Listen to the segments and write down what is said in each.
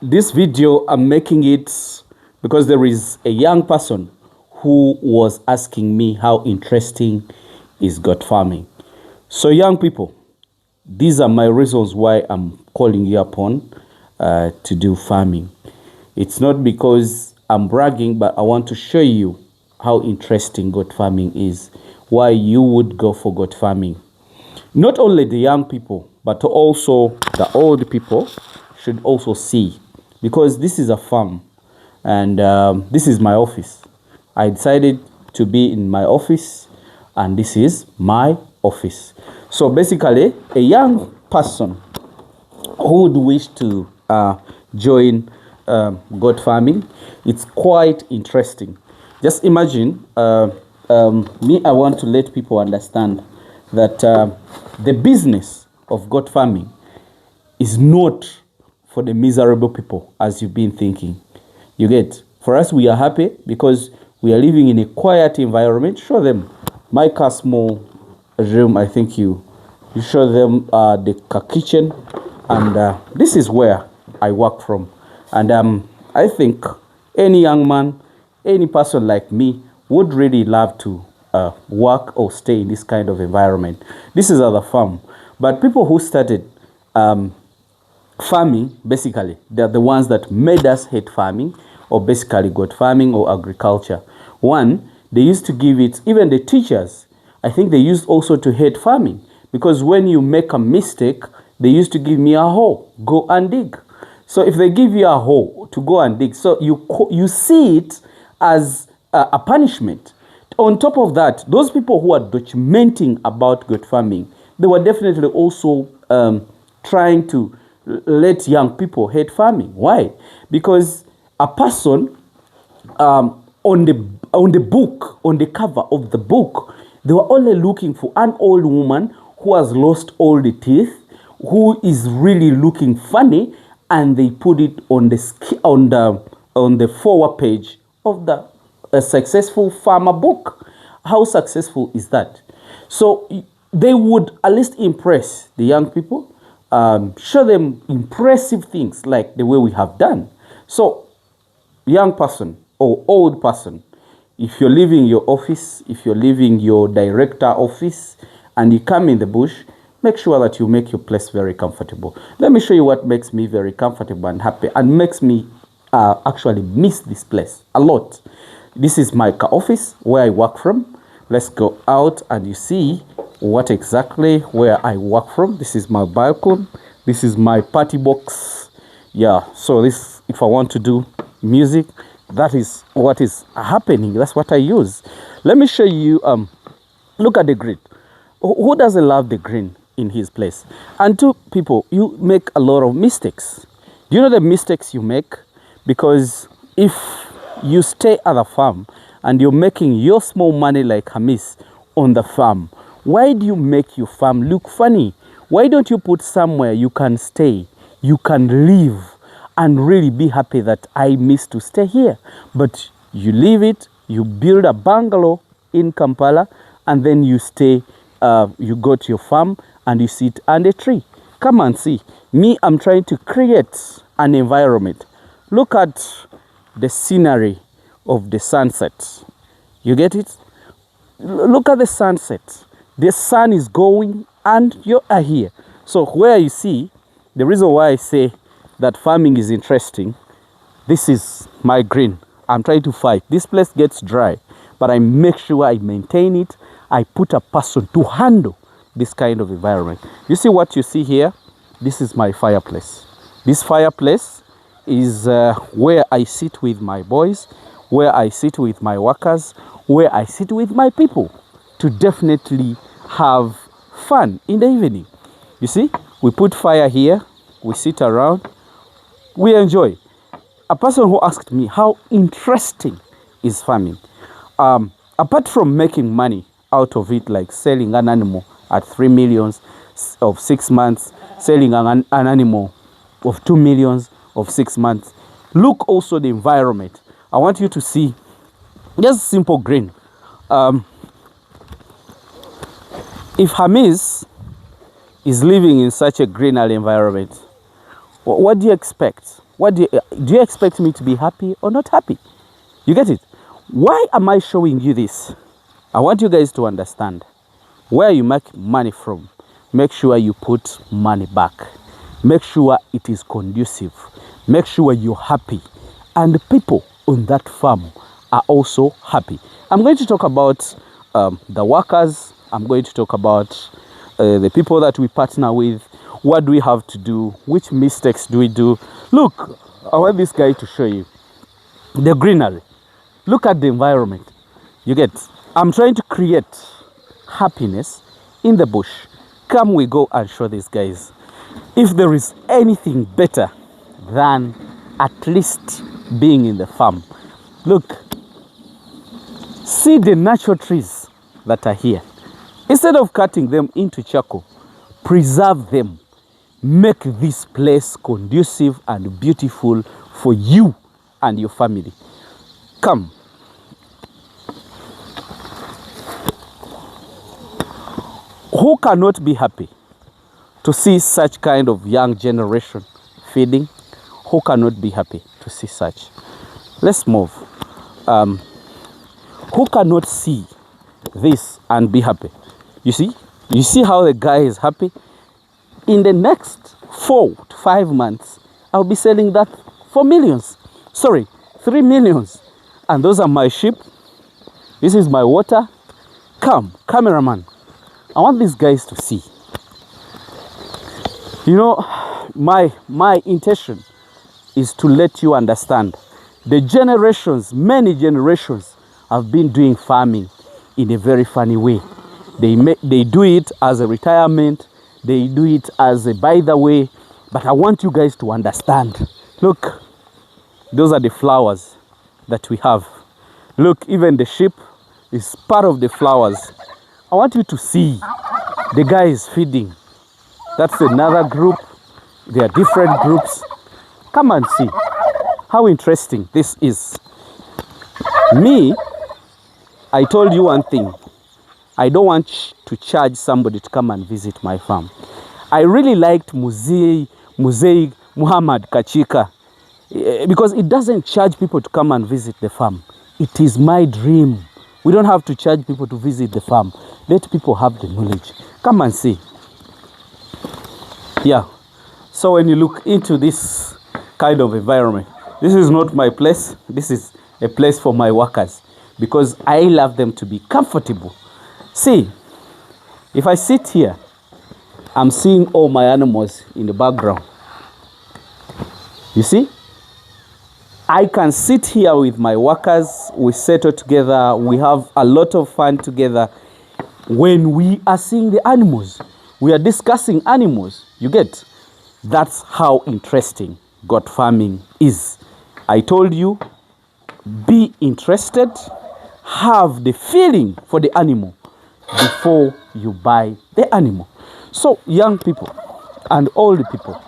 This video, I'm making it because there is a young person who was asking me how interesting is goat farming. So young people, these are my reasons why I'm calling you upon to do farming. It's not because I'm bragging, but I want to show you how interesting goat farming is, why you would go for goat farming. Not only the young people, but also the old people should also see, because this is a farm and this is my office. I decided to be in my office and this is my office. So basically, a young person who would wish to join goat farming, it's quite interesting. Just imagine, me, I want to let people understand that the business of goat farming is not for the miserable people as you've been thinking. You get? For us, we are happy because we are living in a quiet environment. Show them my small room. I think you show them the kitchen, and this is where I work from. And I think any young man, any person like me would really love to work or stay in this kind of environment. This is our farm. But people who started farming, basically, they're the ones that made us hate farming, or basically goat farming or agriculture. One, they used to give it, even the teachers, I think they used also to hate farming, because when you make a mistake, they used to give me a hoe, go and dig. So if they give you a hoe to go and dig, so you see it as a punishment. On top of that, those people who are documenting about goat farming, they were definitely also trying to let young people hate farming. Why? Because a person on the book, on the cover of the book, they were only looking for an old woman who has lost all the teeth, who is really looking funny, and they put it on the forward page of the successful farmer book. How successful is that? So they would at least impress the young people, show them impressive things like the way we have done. So young person or old person, if you're leaving your office, if you're leaving your director office and you come in the bush, make sure that you make your place very comfortable. Let me show you what makes me very comfortable and happy and makes me actually miss this place a lot. This is my office where I work from. Let's go out and you see what exactly where I work from. This is my balcony. This is my party box. Yeah, so this, if I want to do music, that is what is happening. That's what I use. Let me show you. Look at the green. Who doesn't love the green in his place? And two people, you make a lot of mistakes. Do you know the mistakes you make? Because if you stay at the farm and you're making your small money like hamiisi on the farm, why do you make your farm look funny? Why don't you put somewhere you can stay, you can live, and really be happy that I miss to stay here? But you leave it, you build a bungalow in Kampala, and then you stay, you go to your farm and you sit under a tree. Come and see. Me, I'm trying to create an environment. Look at the scenery of the sunset. You get it? Look at the sunset. The sun is going and you are here. So where you see, the reason why I say that farming is interesting, this is my green. I'm trying to fight. This place gets dry, but I make sure I maintain it. I put a person to handle this kind of environment. You see what you see here? This is my fireplace. This fireplace is where I sit with my boys, where I sit with my workers, where I sit with my people to definitely have fun in the evening. You see, we put fire here, we sit around, we enjoy. A person who asked me how interesting is farming, apart from making money out of it, like selling an animal at 3 million of 6 months, selling an animal of 2 million of 6 months, look also the environment. I want you to see just simple green. If hamiisi is living in such a greener environment, What do you expect? Do you expect me to be happy or not happy? You get it? Why am I showing you this? I want you guys to understand where you make money from. Make sure you put money back. Make sure it is conducive. Make sure you're happy. And the people on that farm are also happy. I'm going to talk about the workers. I'm going to talk about the people that we partner with. What do we have to do? Which mistakes do we do? Look, I want this guy to show you the greenery. Look at the environment. You get, I'm trying to create happiness in the bush. Come, we go and show these guys if there is anything better than at least being in the farm. Look, see the natural trees that are here. Instead of cutting them into charcoal, preserve them. Make this place conducive and beautiful for you and your family. Come. Who cannot be happy to see such kind of young generation feeding? Who cannot be happy to see such? Let's move. Who cannot see this and be happy? You see how the guy is happy? In the next 4 to 5 months, I'll be selling that for millions. Sorry, 3 millions. And those are my sheep. This is my water. Come, cameraman. I want these guys to see. You know, my intention is to let you understand the generations, many generations have been doing farming in a very funny way. They do it as a retirement. They do it as a by the way. But I want you guys to understand. Look, those are the flowers that we have. Look, even the sheep is part of the flowers. I want you to see the guy is feeding. That's another group. There are different groups. Come and see how interesting this is. Me, I told you one thing. I don't want to charge somebody to come and visit my farm. I really liked Muzei Muhammad Kachika because it doesn't charge people to come and visit the farm. It is my dream. We don't have to charge people to visit the farm. Let people have the knowledge. Come and see. Yeah. So when you look into this kind of environment, this is not my place. This is a place for my workers because I love them to be comfortable. See, if I sit here, I'm seeing all my animals in the background. You see? I can sit here with my workers, we settle together, we have a lot of fun together. When we are seeing the animals, we are discussing animals. You get? That's how interesting goat farming is. I told you, be interested, have the feeling for the animal before you buy the animal. So young people and old people,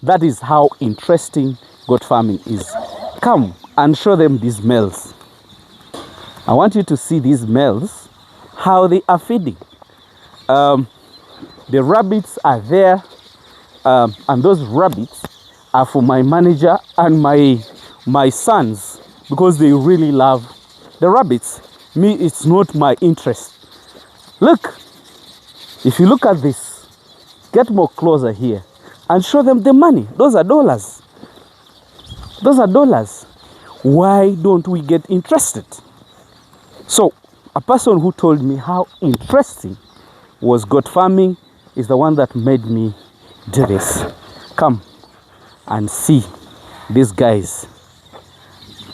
that is how interesting goat farming is. Come and show them these males. I want you to see these males, how they are feeding. The rabbits are there, and those rabbits are for my manager and my sons because they really love the rabbits. Me, it's not my interest. Look, if you look at this, get more closer here and show them the money. Those are dollars. Those are dollars. Why don't we get interested? So, a person who told me how interesting was goat farming is the one that made me do this. Come and see these guys.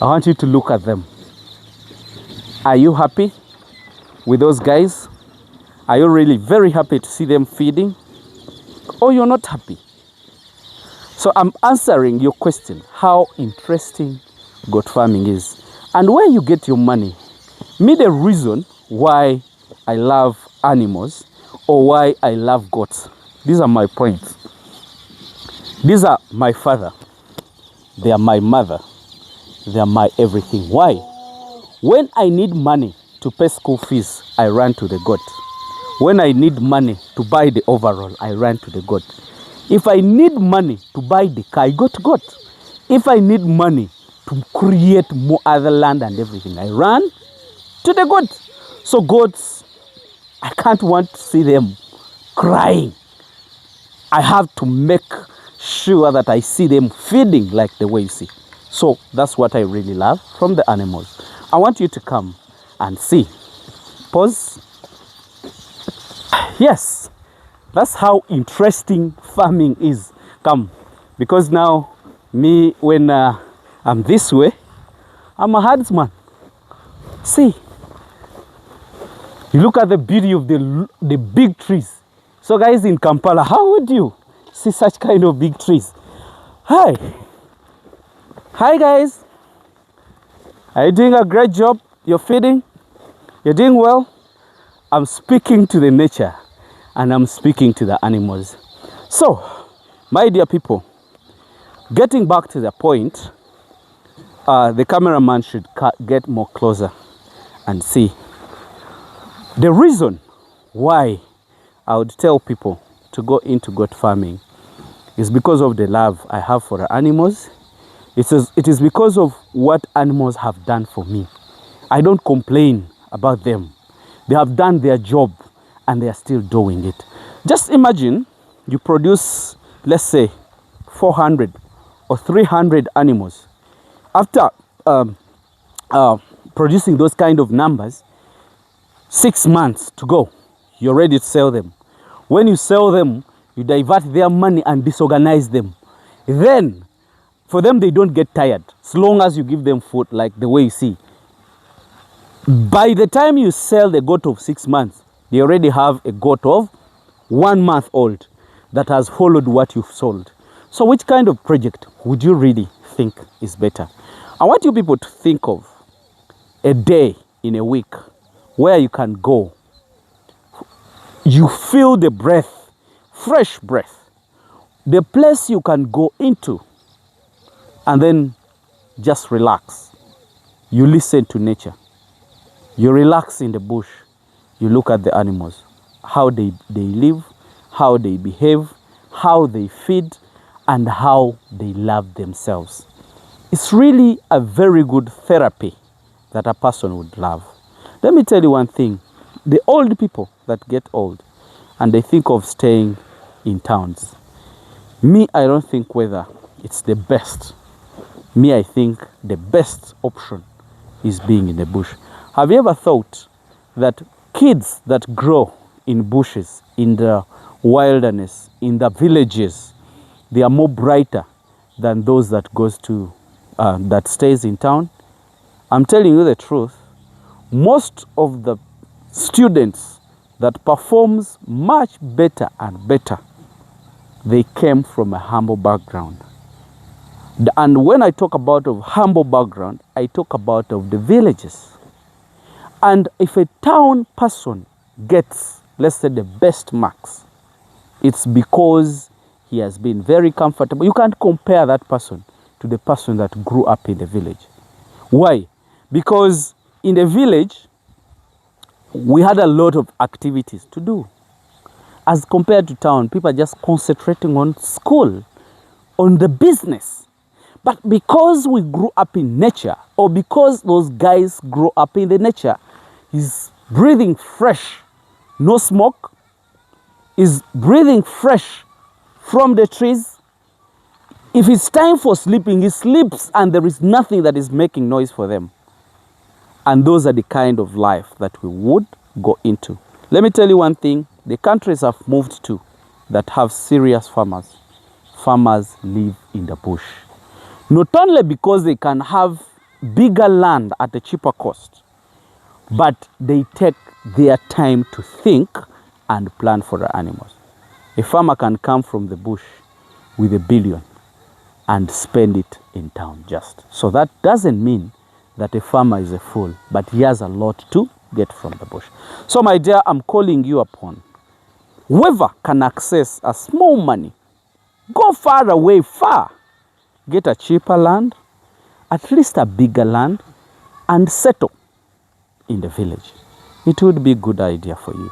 I want you to look at them. Are you happy with those guys? Are you really very happy to see them feeding? Or you're not happy? So I'm answering your question, how interesting goat farming is and where you get your money. Me, the reason why I love animals or why I love goats. These are my points. These are my father. They are my mother. They are my everything. Why? When I need money to pay school fees, I run to the goat. When I need money to buy the overall, I run to the goat. If I need money to buy the car, I go to God. If I need money to create more other land and everything, I run to the goats. So goats, I can't want to see them crying. I have to make sure that I see them feeding like the way you see. So that's what I really love from the animals. I want you to come and see. Pause. Yes, that's how interesting farming is. Come, because now me, when I'm this way, I'm a herdsman. See, you look at the beauty of the big trees. So guys in Kampala, how would you see such kind of big trees? Hi guys, are you doing a great job? You're feeding, you're doing well. I'm speaking to the nature and I'm speaking to the animals. So my dear people, getting back to the point, the cameraman should get more closer and see. The reason why I would tell people to go into goat farming is because of the love I have for the animals. It is because of what animals have done for me. I don't complain about them. They have done their job and they are still doing it. Just imagine you produce, let's say, 400 or 300 animals. After producing those kind of numbers, 6 months to go, you're ready to sell them. When you sell them, you divert their money and disorganize them. Then, for them, they don't get tired, as long as you give them food like the way you see. By the time you sell the goat of 6 months, they already have a goat of 1 month old that has followed what you've sold. So which kind of project would you really think is better? I want you people to think of a day in a week where you can go. You feel the breath, fresh breath. The place you can go into and then just relax. You listen to nature. You relax in the bush. You look at the animals, how they live, how they behave, how they feed, and how they love themselves. It's really a very good therapy that a person would love. Let me tell you one thing. The old people that get old and they think of staying in towns. Me, I don't think whether it's the best. Me, I think the best option is being in the bush. Have you ever thought that kids that grow in bushes, in the wilderness, in the villages, they are more brighter than those that goes to that stays in town? I'm telling you the truth. Most of the students that performs much better and better, they came from a humble background. And when I talk about a humble background, I talk about of the villages. And if a town person gets, let's say, the best marks, it's because he has been very comfortable. You can't compare that person to the person that grew up in the village. Why? Because in the village, we had a lot of activities to do. As compared to town, people are just concentrating on school, on the business. But because we grew up in nature, or because those guys grew up in the nature, he's breathing fresh, no smoke, is breathing fresh from the trees. If it's time for sleeping, he sleeps and there is nothing that is making noise for them. And those are the kind of life that we would go into. Let me tell you one thing, the countries I've moved to that have serious farmers, farmers live in the bush. Not only because they can have bigger land at a cheaper cost, but they take their time to think and plan for the animals. A farmer can come from the bush with $1 billion and spend it in town just. So that doesn't mean that a farmer is a fool, but he has a lot to get from the bush. So my dear, I'm calling you upon, whoever can access a small money, go far away, far, get a cheaper land, at least a bigger land, and settle in the village. It would be a good idea for you.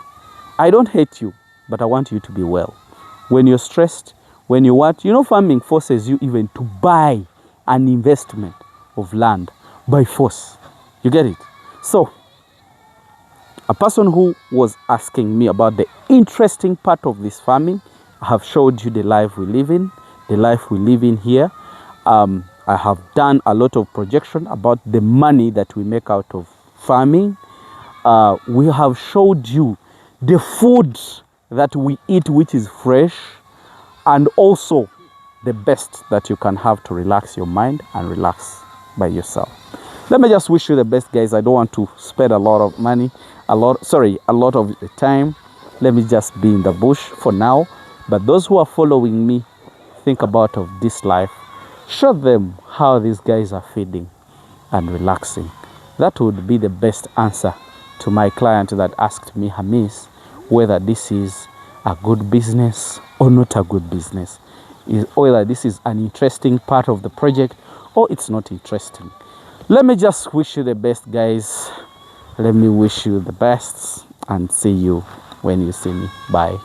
I don't hate you, but I want you to be well. When you're stressed, When you want, farming forces you even to buy an investment of land by force. You get it? So, a person who was asking me about the interesting part of this farming, I have showed you the life we live in, here. I have done a lot of projection about the money that we make out of farming. We have showed you the food that we eat, which is fresh, and also the best that you can have to relax your mind and relax by yourself. Let me just wish you the best, guys. I don't want to spend a lot of money, a lot of the time. Let me just be in the bush for now. But those who are following me, think about of this life. Show them how these guys are feeding and relaxing. That would be the best answer to my client that asked me, Hamiisi, whether this is a good business or not a good business, whether this is an interesting part of the project or it's not interesting. Let me just wish you the best, guys. Let me wish you the best and see you when you see me. Bye.